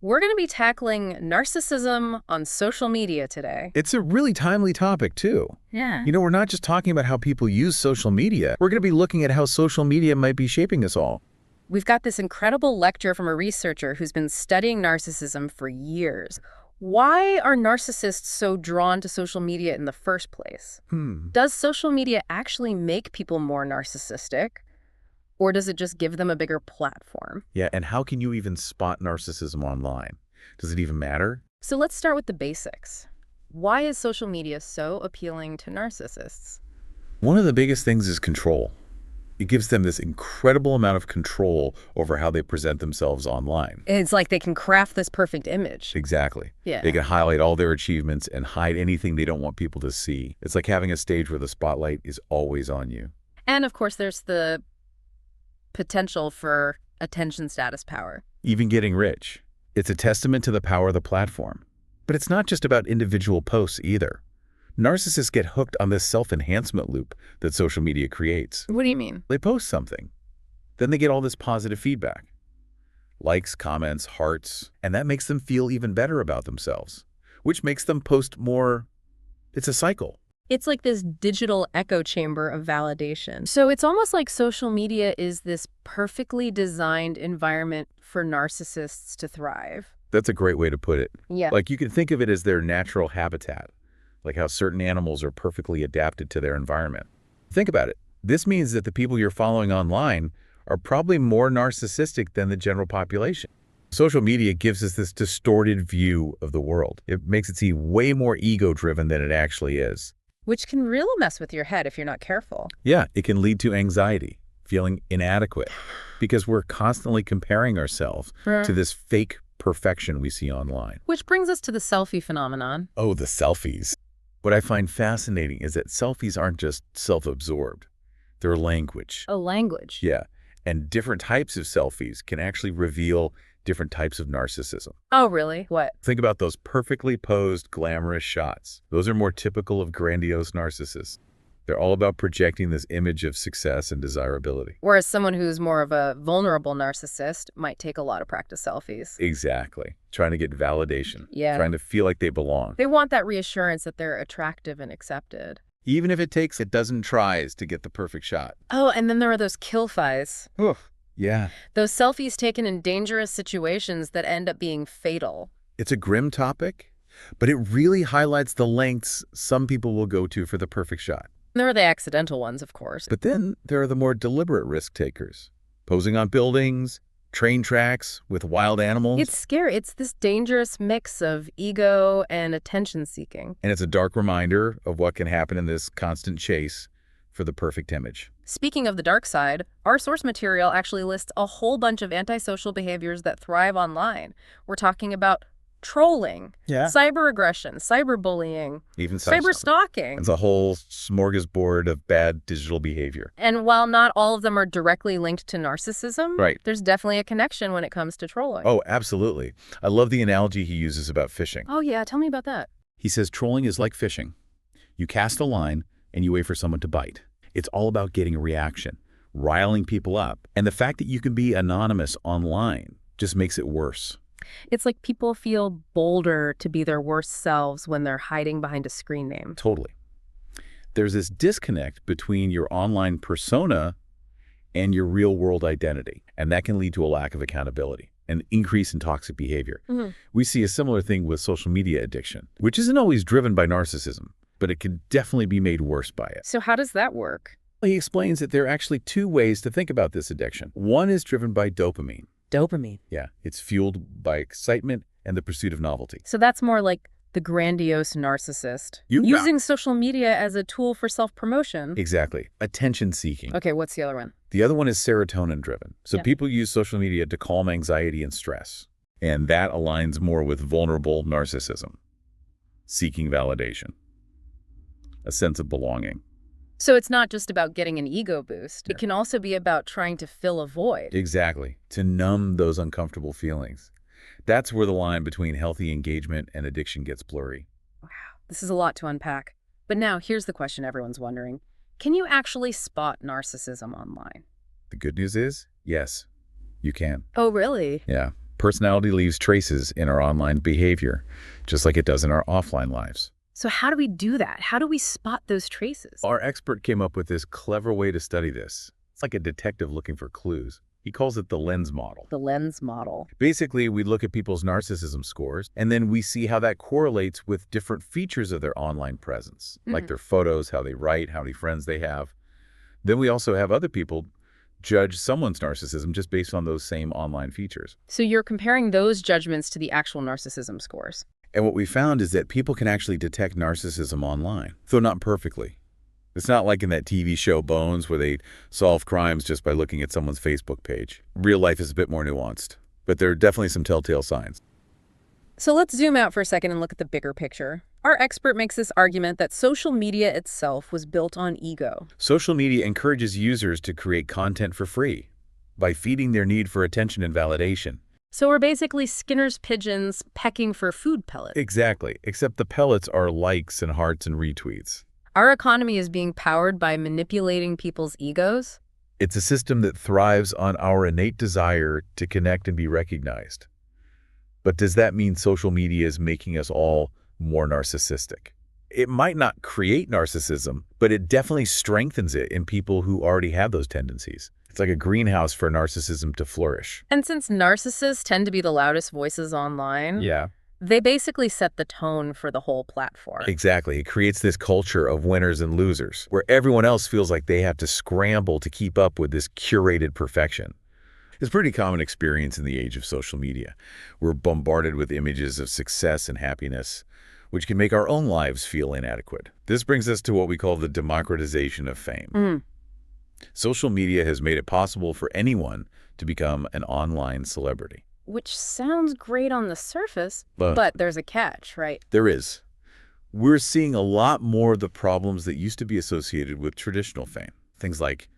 We're going to be tackling narcissism on social media today. It's a really timely topic, too. Yeah. We're not just talking about how people use social media. We're going to be looking at how social media might be shaping us all. We've got this incredible lecture from a researcher who's been studying narcissism for years. Why are narcissists so drawn to social media in the first place? Does social media actually make people more narcissistic? Or does it just give them a bigger platform? Yeah, and how can you even spot narcissism online? Does it even matter? So let's start with the basics. Why is social media so appealing to narcissists? One of the biggest things is control. It gives them this incredible amount of control over how they present themselves online. It's like they can craft this perfect image. Exactly. Yeah. They can highlight all their achievements and hide anything they don't want people to see. It's like having a stage where the spotlight is always on you. And of course, there's the potential for attention status power. Even getting rich. It's a testament to the power of the platform. But it's not just about individual posts either. Narcissists get hooked on this self-enhancement loop that social media creates. What do you mean? They post something. Then they get all this positive feedback. Likes, comments, hearts, and that makes them feel even better about themselves, which makes them post more. It's a cycle. It's like this digital echo chamber of validation. So it's almost like social media is this perfectly designed environment for narcissists to thrive. That's a great way to put it. Yeah. Like you can think of it as their natural habitat, like how certain animals are perfectly adapted to their environment. Think about it. This means that the people you're following online are probably more narcissistic than the general population. Social media gives us this distorted view of the world. It makes it seem way more ego-driven than it actually is. Which can really mess with your head if you're not careful. Yeah, it can lead to anxiety, feeling inadequate, because we're constantly comparing ourselves to this fake perfection we see online. Which brings us to the selfie phenomenon. Oh, the selfies. What I find fascinating is that selfies aren't just self-absorbed. They're language. A language. Yeah, and different types of selfies can actually reveal different types of narcissism. Oh, really? What? Think about those perfectly posed, glamorous shots. Those are more typical of grandiose narcissists. They're all about projecting this image of success and desirability. Whereas someone who's more of a vulnerable narcissist might take a lot of practice selfies. Exactly. Trying to get validation. Yeah. Trying to feel like they belong. They want that reassurance that they're attractive and accepted. Even if it takes a dozen tries to get the perfect shot. Oh, and then there are those kill-fis. Oof. Yeah. Those selfies taken in dangerous situations that end up being fatal. It's a grim topic, but it really highlights the lengths some people will go to for the perfect shot. There are the accidental ones, of course. But then there are the more deliberate risk takers, posing on buildings, train tracks with wild animals. It's scary. It's this dangerous mix of ego and attention seeking. And it's a dark reminder of what can happen in this constant chase for the perfect image. Speaking of the dark side, our source material actually lists a whole bunch of antisocial behaviors that thrive online. We're talking about trolling, cyber aggression, cyberbullying, even cyber stalking. It's a whole smorgasbord of bad digital behavior. And while not all of them are directly linked to narcissism, right, there's definitely a connection when it comes to trolling. Oh, absolutely. I love the analogy he uses about fishing. Oh, yeah. Tell me about that. He says trolling is like fishing. You cast a line and you wait for someone to bite. It's all about getting a reaction, riling people up. And the fact that you can be anonymous online just makes it worse. It's like people feel bolder to be their worst selves when they're hiding behind a screen name. Totally. There's this disconnect between your online persona and your real-world identity, and that can lead to a lack of accountability, an increase in toxic behavior. We see a similar thing with social media addiction, which isn't always driven by narcissism, but it can definitely be made worse by it. So how does that work? He explains that there are actually two ways to think about this addiction. One is driven by dopamine. Dopamine. Yeah, it's fueled by excitement and the pursuit of novelty. So that's more like the grandiose narcissist. Using social media as a tool for self-promotion. Exactly. Attention seeking. Okay, what's the other one? The other one is serotonin driven. So people use social media to calm anxiety and stress. And that aligns more with vulnerable narcissism. Seeking validation. A sense of belonging. So it's not just about getting an ego boost. It can also be about trying to fill a void. Exactly. To numb those uncomfortable feelings. That's where the line between healthy engagement and addiction gets blurry. Wow. This is a lot to unpack. But now here's the question everyone's wondering. Can you actually spot narcissism online? The good news is, yes, you can. Oh, really? Yeah. Personality leaves traces in our online behavior, just like it does in our offline lives. So how do we do that? How do we spot those traces? Our expert came up with this clever way to study this. It's like a detective looking for clues. He calls it the lens model. The lens model. Basically, we look at people's narcissism scores, and then we see how that correlates with different features of their online presence, like their photos, how they write, how many friends they have. Then we also have other people judge someone's narcissism just based on those same online features. So you're comparing those judgments to the actual narcissism scores. And what we found is that people can actually detect narcissism online, though not perfectly. It's not like in that TV show Bones where they solve crimes just by looking at someone's Facebook page. Real life is a bit more nuanced, but there are definitely some telltale signs. So let's zoom out for a second and look at the bigger picture. Our expert makes this argument that social media itself was built on ego. Social media encourages users to create content for free by feeding their need for attention and validation. So we're basically Skinner's pigeons pecking for food pellets. Exactly, except the pellets are likes and hearts and retweets. Our economy is being powered by manipulating people's egos. It's a system that thrives on our innate desire to connect and be recognized. But does that mean social media is making us all more narcissistic? It might not create narcissism, but it definitely strengthens it in people who already have those tendencies. It's like a greenhouse for narcissism to flourish. And since narcissists tend to be the loudest voices online, Yeah. they basically set the tone for the whole platform. Exactly. It creates this culture of winners and losers, where everyone else feels like they have to scramble to keep up with this curated perfection. It's a pretty common experience in the age of social media. We're bombarded with images of success and happiness, which can make our own lives feel inadequate. This brings us to what we call the democratization of fame. Social media has made it possible for anyone to become an online celebrity. Which sounds great on the surface, But but there's a catch, right? there is. We're seeing a lot more of the problems that used to be associated with traditional fame. Things like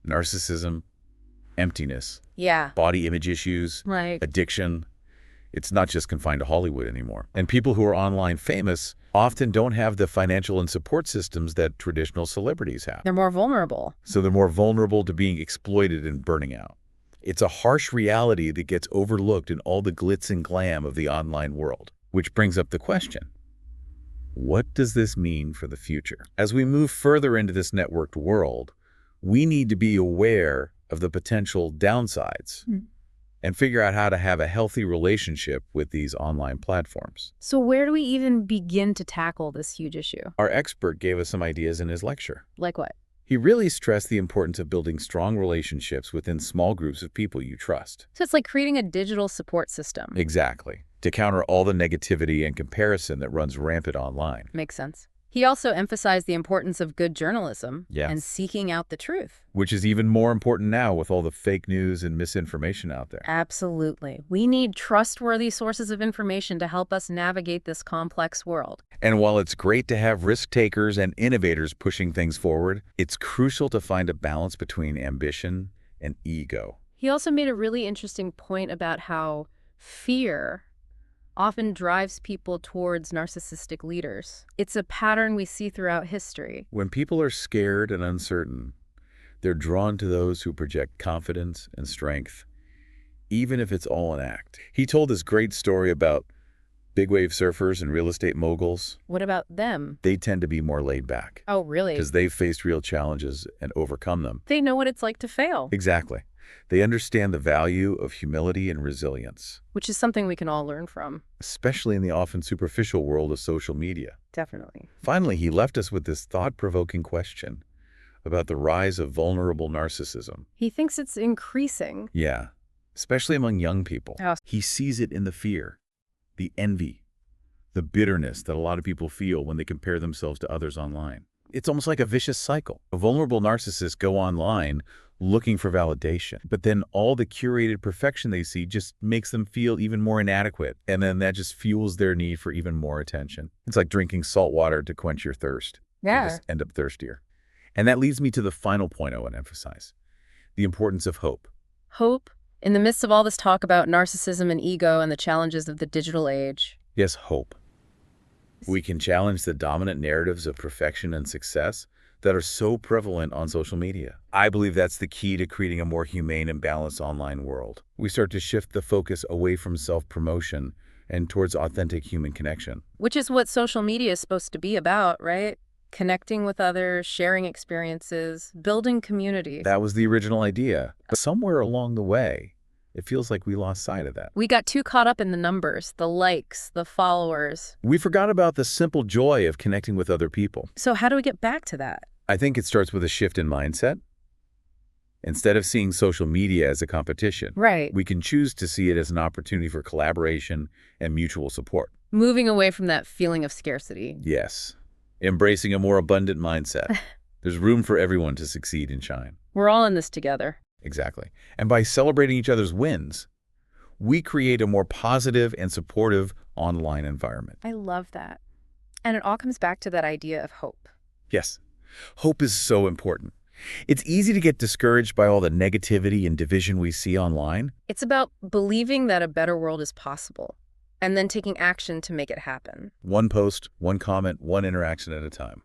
narcissism, emptiness, Yeah. body image issues, Right. addiction. It's not just confined to Hollywood anymore. And people who are online famous often don't have the financial and support systems that traditional celebrities have. They're more vulnerable. So they're more vulnerable to being exploited and burning out. It's a harsh reality that gets overlooked in all the glitz and glam of the online world. Which brings up the question, what does this mean for the future? As we move further into this networked world, we need to be aware of the potential downsides and figure out how to have a healthy relationship with these online platforms. So where do we even begin to tackle this huge issue? Our expert gave us some ideas in his lecture. Like what? He really stressed the importance of building strong relationships within small groups of people you trust. So it's like creating a digital support system. Exactly. To counter all the negativity and comparison that runs rampant online. Makes sense. He also emphasized the importance of good journalism Yes. and seeking out the truth. Which is even more important now with all the fake news and misinformation out there. Absolutely. We need trustworthy sources of information to help us navigate this complex world. And while it's great to have risk takers and innovators pushing things forward, it's crucial to find a balance between ambition and ego. He also made a really interesting point about how fear often drives people towards narcissistic leaders. It's a pattern we see throughout history. When people are scared and uncertain, they're drawn to those who project confidence and strength, even if it's all an act. He told this great story about big wave surfers and real estate moguls. What about them? They tend to be more laid back Oh, really? because they've faced real challenges and overcome them. They know what it's like to fail, Exactly. They understand the value of humility and resilience, which is something we can all learn from. especially in the often superficial world of social media. Definitely. Finally, he left us with this thought-provoking question about the rise of vulnerable narcissism. He thinks it's increasing. Yeah, especially among young people. Oh. He sees it in the fear, the envy, the bitterness that a lot of people feel when they compare themselves to others online. It's almost like a vicious cycle. Vulnerable narcissists go online looking for validation, but then all the curated perfection they see just makes them feel even more inadequate, and then that just fuels their need for even more attention. It's like drinking salt water to quench your thirst. You just end up thirstier. And that leads me to the final point I want to emphasize, the importance of hope. Hope, in the midst of all this talk about narcissism and ego and the challenges of the digital age. Yes, hope. We can challenge the dominant narratives of perfection and success that are so prevalent on social media. I believe that's the key to creating a more humane and balanced online world. We start to shift the focus away from self-promotion and towards authentic human connection. Which is what social media is supposed to be about, right? Connecting with others, sharing experiences, building community. That was the original idea. But somewhere along the way, it feels like we lost sight of that. We got too caught up in the numbers, the likes, the followers. We forgot about the simple joy of connecting with other people. So how do we get back to that? I think it starts with a shift in mindset. Instead of seeing social media as a competition, Right. we can choose to see it as an opportunity for collaboration and mutual support. Moving away from that feeling of scarcity. Yes. Embracing a more abundant mindset. There's room for everyone to succeed and shine. We're all in this together. Exactly. And by celebrating each other's wins, we create a more positive and supportive online environment. I love that. And it all comes back to that idea of hope. Yes. Hope is so important. It's easy to get discouraged by all the negativity and division we see online. It's about believing that a better world is possible and then taking action to make it happen. One post, one comment, one interaction at a time.